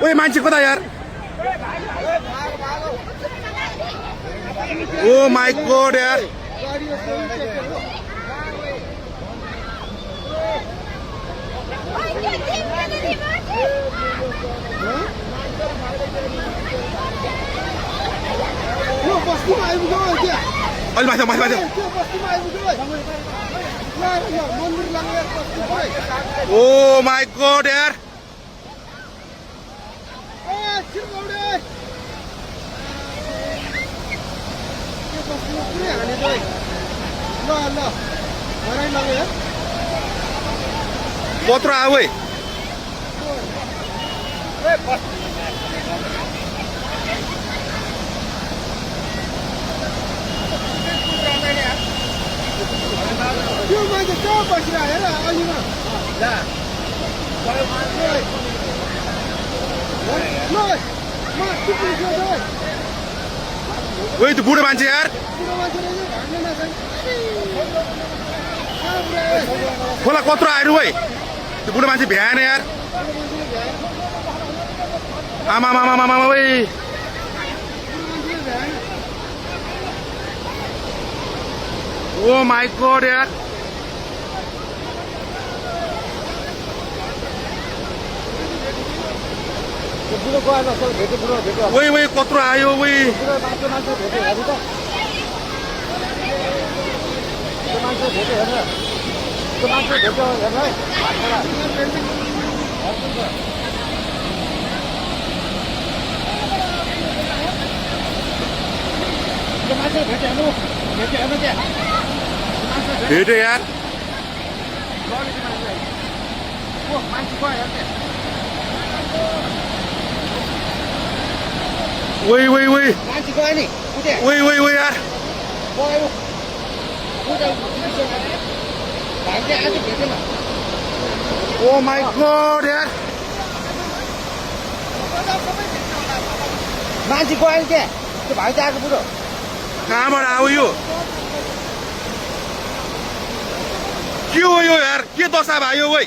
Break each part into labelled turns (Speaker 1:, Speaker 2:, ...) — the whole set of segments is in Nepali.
Speaker 1: ओए मान्छे कता यार ओ माय गॉड यार अलि माथि माथि ओ माय गॉड यार कत्रो आयो ओइ
Speaker 2: त्यो मान्छे कहाँ बसिरहेको हेर अलिमा
Speaker 1: ओइ त्यो बुढो मान्छे यार खोला कत्रो आयो ओइ त्यो बुढो मान्छे भ्याएन यार आमा मामा मामा ओइ ओ माय गॉड यार ओइ ओइ कत्रो आयो ओइ भेट्यो यार ओइ ओइ ओइ ओइ ओइ ओइ यार ओ माय गॉड यार
Speaker 2: मान्छे गयो क्या त्यो भाइ त आएको बुढो
Speaker 1: कहाँबाट आयो यो के हो यो यार के दशा भयो ओइ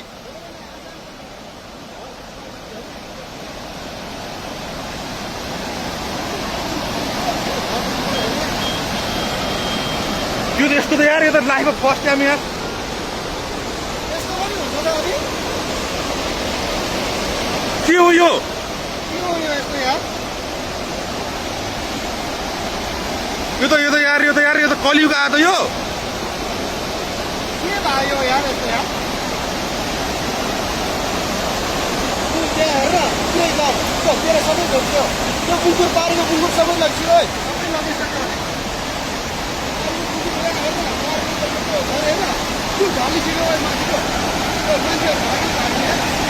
Speaker 1: यो त यस्तो त यार यो त लाइफमा फर्स्ट टाइम यार के हो यो यो त कलियुग आयो त यो
Speaker 2: के भयो यार यस्तो यार हेर पुरै जाऊ तेरो सबै घोट्यो त्यो बुकुर पारेको बुकुर सबै लग्यो ओइ त्यो झालिसक्यो ओइ मान्छेको मान्छे